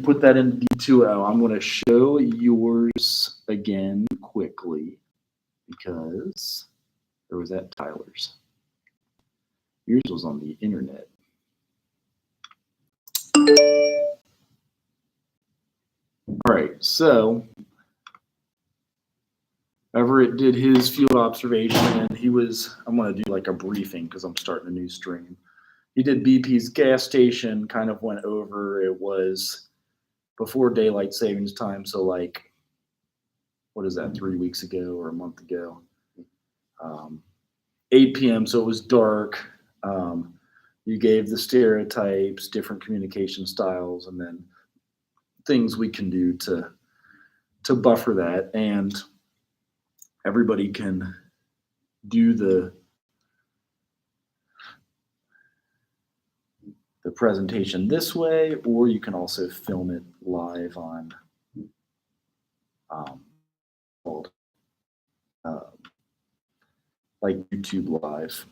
put that in D2L. I'm going to show yours again quickly because or was that Tyler's? Yours was on the internet. All right, so Everett did his field observation, and I'm going to do like a briefing because I'm starting a new stream. He did BP's gas station, kind of went over, it was before daylight savings time, so like, what is that, 3 weeks ago or a month ago? 8 p.m., so it was dark. You gave the stereotypes, different communication styles, and then things we can do to buffer that. And everybody can do the presentation this way, or you can also film it live on like YouTube Live.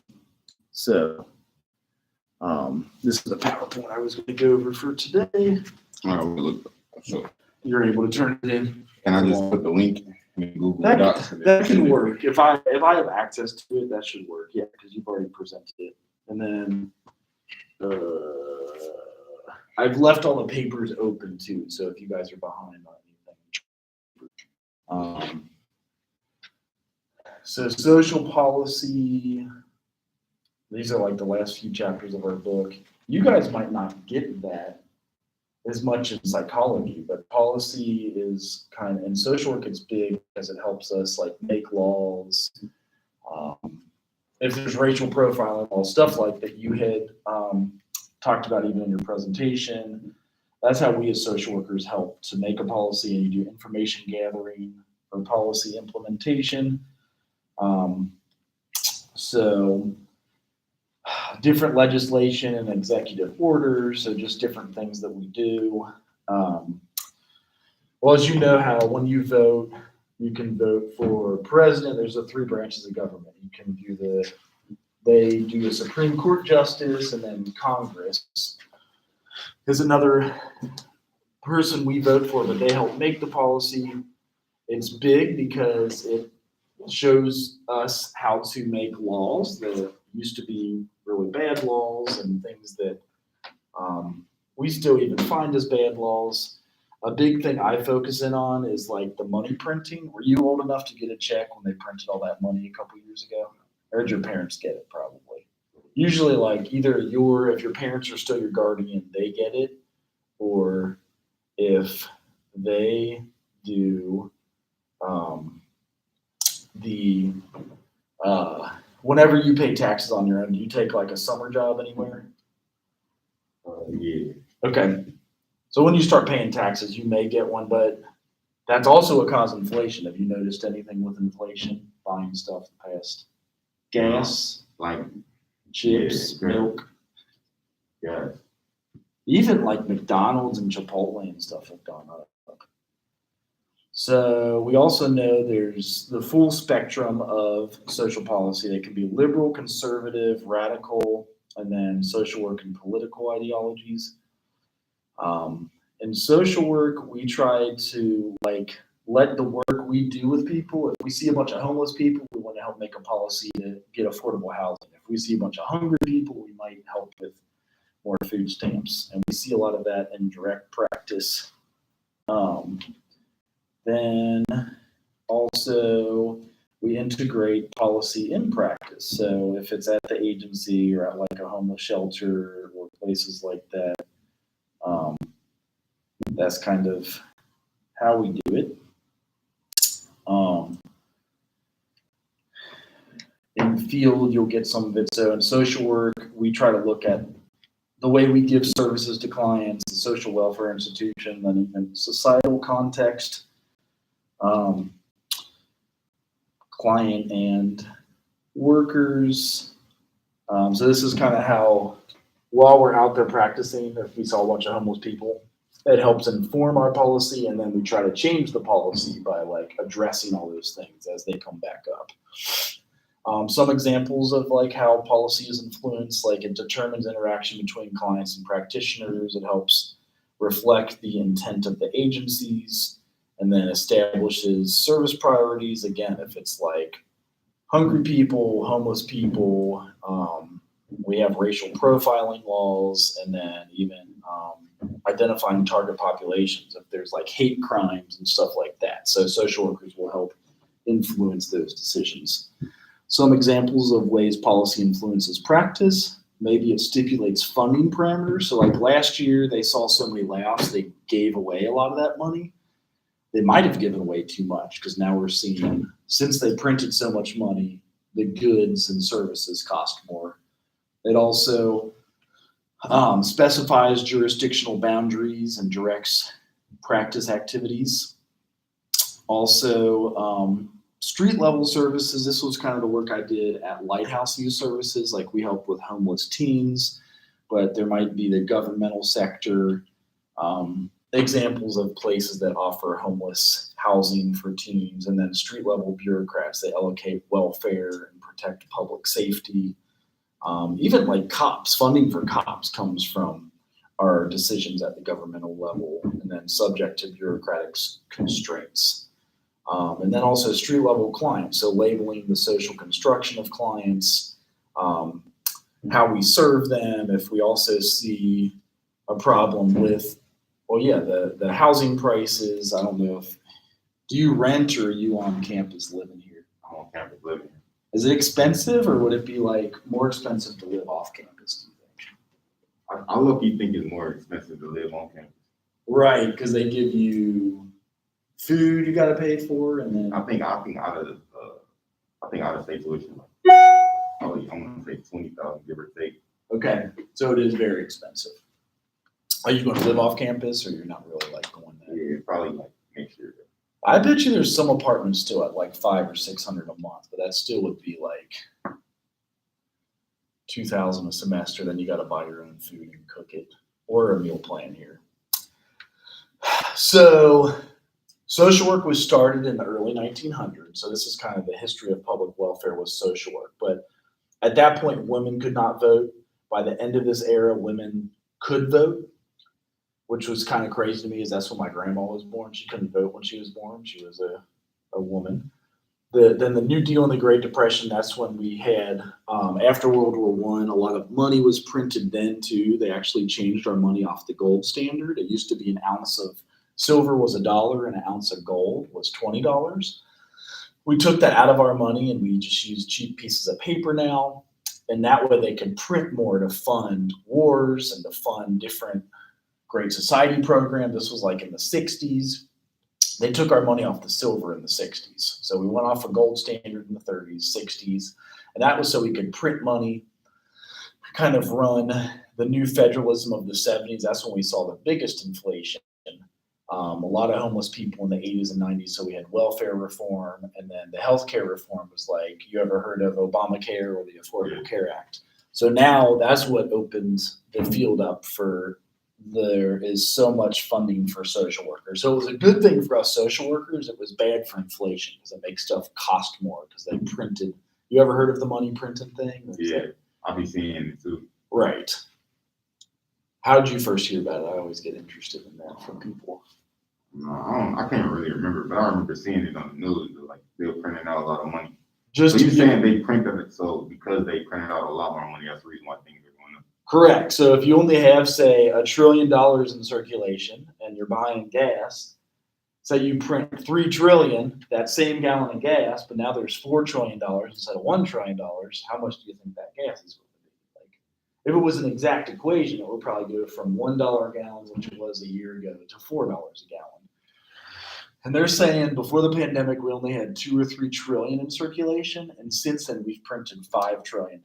So this is the PowerPoint I was going to go over for today. All right, look, so You're able to turn it in. can I just put the link in Google Docs? That can work. If I have access to it, that should work. Yeah, because you've already presented it. And then I've left all the papers open too. So if you guys are behind on anything. So social policy. These are like the last few chapters of our book. You guys might not get that as much in psychology, but policy is kind of, in social work it's big because it helps us like make laws. If there's racial profiling, all stuff like that you had talked about even in your presentation, that's how we as social workers help to make a policy, and you do information gathering for policy implementation. So different legislation and executive orders, so just different things that we do. Well, as you know how when you vote, you can vote for president. There's the 3 branches of government. You can do they do the Supreme Court justice, and then Congress is another person we vote for, but they help make the policy. It's big because it shows us how to make laws that used to be really bad laws and things that we still even find as bad laws. A big thing I focus in on is like the money printing. Were you old enough to get a check when they printed all that money a couple years ago? Or did your parents get it probably? Usually like either if your parents are still your guardian, they get it, or if they do whenever you pay taxes on your own, do you take like a summer job anywhere? Yeah. Okay. So when you start paying taxes, you may get one, but that's also a cause of inflation. Have you noticed anything with inflation, buying stuff in the past? Gas, like chips, milk. Yeah. Even like McDonald's and Chipotle and stuff have gone up. So we also know there's the full spectrum of social policy. They can be liberal, conservative, radical, and then social work and political ideologies. In social work, we try to like let the work we do with people. If we see a bunch of homeless people, we want to help make a policy to get affordable housing. If we see a bunch of hungry people, we might help with more food stamps. And we see a lot of that in direct practice. Then also we integrate policy in practice. So if it's at the agency or at like a homeless shelter or places like that, that's kind of how we do it. In the field, you'll get some of it. So in social work, we try to look at the way we give services to clients, the social welfare institution, and even societal context, client and workers. So this is kind of how, while we're out there practicing, if we saw a bunch of homeless people, it helps inform our policy, and then we try to change the policy by like addressing all those things as they come back up. Some examples of like how policy is influenced, like it determines interaction between clients and practitioners. It helps reflect the intent of the agencies, and then establishes service priorities. Again, if it's like hungry people, homeless people, we have racial profiling laws, and then even identifying target populations if there's like hate crimes and stuff like that. So social workers will help influence those decisions. Some examples of ways policy influences practice. Maybe it stipulates funding parameters. So like last year, they saw so many layoffs, they gave away a lot of that money. They might have given away too much because now we're seeing, since they printed so much money, the goods and services cost more. It also specifies jurisdictional boundaries and directs practice activities. Also, street level services. This was kind of the work I did at Lighthouse Youth Services. Like we help with homeless teens, but there might be the governmental sector. Examples of places that offer homeless housing for teens, and then street level bureaucrats. They allocate welfare and protect public safety. Even like cops, funding for cops comes from our decisions at the governmental level, and then subject to bureaucratic constraints. And then also street level clients, so labeling the social construction of clients, how we serve them. If we also see a problem with, the housing prices. I don't know if, do you rent or are you on campus living here? I'm on campus living. Is it expensive, or would it be like more expensive to live off campus, do you think? I low-key think it's more expensive to live on campus. Right, because they give you food you got to pay for, and then I think out of state tuition, probably I'm gonna say 20,000, give or take. okay, so it is very expensive. Are you going to live off campus, or you're not really like going there? Yeah, probably like next year. I bet you there's some apartments still at like $500 or $600 a month, but that still would be like $2,000 a semester. Then you got to buy your own food and cook it, or a meal plan here. So social work was started in the early 1900s. So this is kind of the history of public welfare with social work. But at that point, women could not vote. By the end of this era, women could vote, which was kind of crazy to me, is that's when my grandma was born. She couldn't vote when she was born. She was a woman. Then the New Deal and the Great Depression, that's when we had, after World War I, a lot of money was printed then too. They actually changed our money off the gold standard. It used to be an ounce of silver was $1 and an ounce of gold was $20. We took that out of our money and we just use cheap pieces of paper now. And that way they could print more to fund wars and to fund different Great Society program. This was like in the 60s. They took our money off the silver in the 60s. So we went off a gold standard in the 30s, 60s. And that was so we could print money, kind of run the new federalism of the 70s. That's when we saw the biggest inflation. A lot of homeless people in the 80s and 90s. So we had welfare reform, and then the healthcare reform was like, you ever heard of Obamacare or the Affordable Care Act? So now that's what opened the field up for, there is so much funding for social workers. So it was a good thing for us social workers. It was bad for inflation because it makes stuff cost more because they printed. You ever heard of the money printing thing? Yeah, I'll be seeing it too. Right. How did you first hear about it? I always get interested in that from people. No, I can't really remember, but I remember seeing it on the news. Like they were printing out a lot of money. Just so you're saying they printed it, so because they printed out a lot more money, that's the reason why things are going up. Correct. So if you only have, say, $1 trillion in circulation and you're buying gas, say you print 3 trillion, that same gallon of gas, but now there's $4 trillion instead of $1 trillion, how much do you think that gas is going to be? Like, if it was an exact equation, it would probably go from $1 a gallon, which it was a year ago, to $4 a gallon. And they're saying before the pandemic, we only had 2 or 3 trillion in circulation. And since then, we've printed $5 trillion.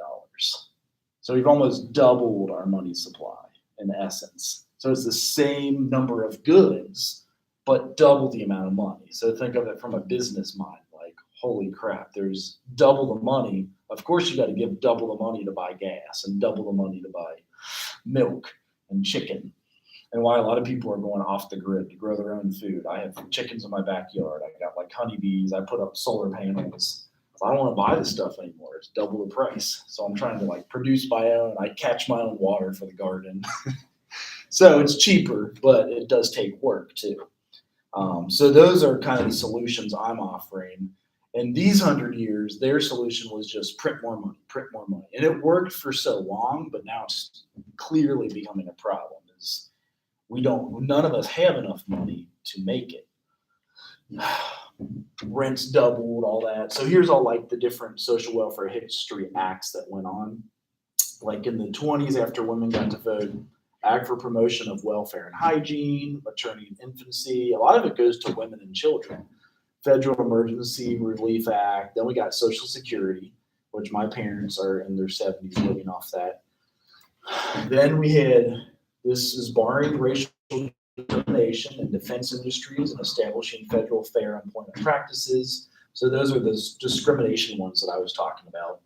So we've almost doubled our money supply in essence. So it's the same number of goods, but double the amount of money. So think of it from a business mind, like, holy crap, there's double the money. Of course, you got to give double the money to buy gas and double the money to buy milk and chicken. And why a lot of people are going off the grid to grow their own food. I have chickens in my backyard. I got like honeybees. I put up solar panels. I don't want to buy this stuff anymore. It's double the price. So I'm trying to like produce my own. I catch my own water for the garden. So it's cheaper, but it does take work too. So those are kind of the solutions I'm offering. And these 100 years, their solution was just print more money, print more money. And it worked for so long, but now it's clearly becoming a problem. Is none of us have enough money to make it. Rents doubled, all that. So here's all like the different social welfare history acts that went on. Like in the 20s, after women got to vote, Act for Promotion of Welfare and Hygiene, Maternity and Infancy. A lot of it goes to women and children. Federal Emergency Relief Act. Then we got Social Security, which my parents are in their 70s living off that. Then we had, this is barring racial discrimination in defense industries and establishing federal fair employment practices. So those are those discrimination ones that I was talking about.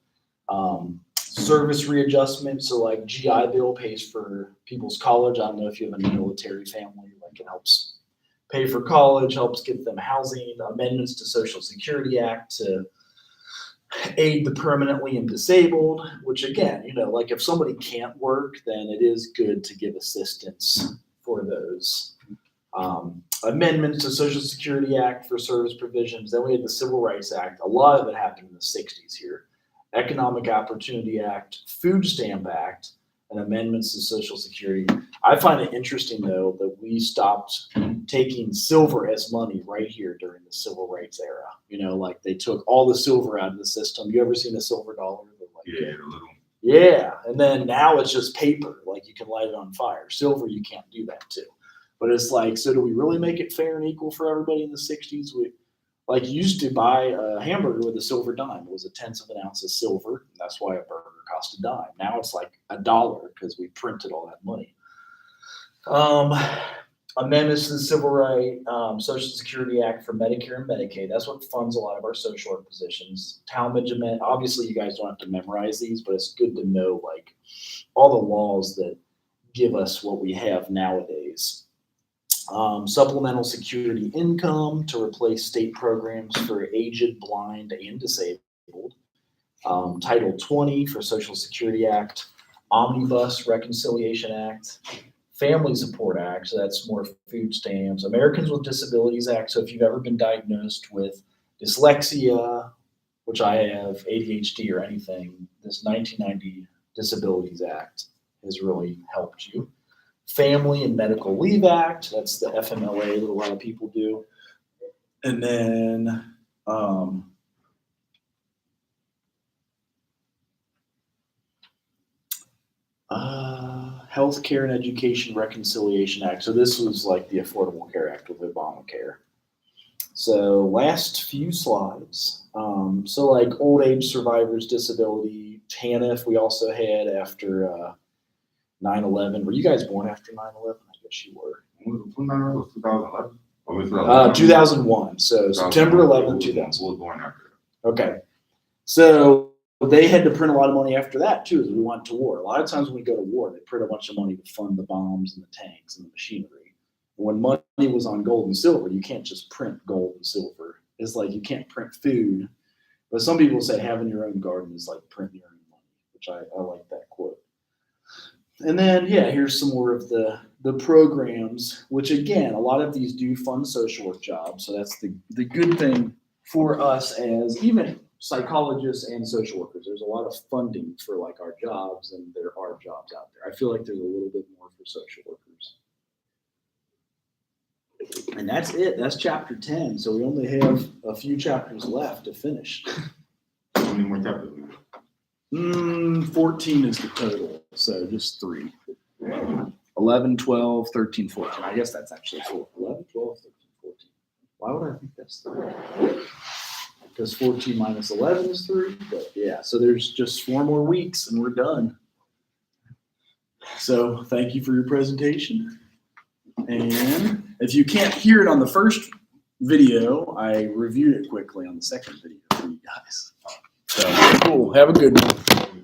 Service readjustment, so like GI Bill pays for people's college. I don't know if you have a military family, like it helps pay for college, helps get them housing. Amendments to Social Security Act to aid the permanently and disabled, which again, like if somebody can't work, then it is good to give assistance for those. Amendments to Social Security Act for service provisions. Then we had the Civil Rights Act. A lot of it happened in the 60s here. Economic Opportunity Act, Food Stamp Act, and amendments to Social Security. I find it interesting, though, that we stopped taking silver as money right here during the Civil Rights era. Like they took all the silver out of the system. You ever seen a silver dollar? Yeah, a little. Yeah, and then now it's just paper. Like you can light it on fire. Silver, you can't do that too. But it's like, so do we really make it fair and equal for everybody in the 60s? Like you used to buy a hamburger with a silver dime. It was 1/10 of an ounce of silver. And that's why a burger cost a dime. Now it's like $1 because we printed all that money. Amendments to the Civil Rights, Social Security Act for Medicare and Medicaid. That's what funds a lot of our social work positions. Talmadge Amendment. Obviously, you guys don't have to memorize these, but it's good to know like all the laws that give us what we have nowadays. Supplemental security income to replace state programs for aged, blind, and disabled. Title 20 for Social Security Act. Omnibus Reconciliation Act. Family Support Act, so that's more food stamps. Americans with Disabilities Act, so if you've ever been diagnosed with dyslexia, which I have, ADHD or anything, this 1990 Disabilities Act has really helped you. Family and Medical Leave Act, that's the FMLA that a lot of people do. And then Healthcare and Education Reconciliation Act. So this was like the Affordable Care Act with Obamacare. So last few slides. So like old age survivors, disability, TANF we also had after 9/11. Were you guys born after 9/11? I guess you were. 2011. 2001. So September 11th, 2000. Was born after. Okay. So they had to print a lot of money after that too, as we went to war. A lot of times when we go to war, they print a bunch of money to fund the bombs and the tanks and the machinery. When money was on gold and silver, you can't just print gold and silver. It's like you can't print food. But some people say having your own garden is like printing your own money, which I like that quote. And then, yeah, here's some more of the programs, which again, a lot of these do fund social work jobs. So that's the good thing for us as even psychologists and social workers. There's a lot of funding for like our jobs, and there are jobs out there. I feel like there's a little bit more for social workers. And that's it. That's chapter 10. So we only have a few chapters left to finish. How many more chapters? 14 is the total. So just 3. 11, 12, 13, 14. I guess that's actually 4. 11, 12, 13, 14. Why would I think that's 3? Because 14 minus 11 is 3. But yeah, so there's just 4 more weeks and we're done. So thank you for your presentation. And if you can't hear it on the first video, I reviewed it quickly on the second video for you guys. So cool. Have a good one.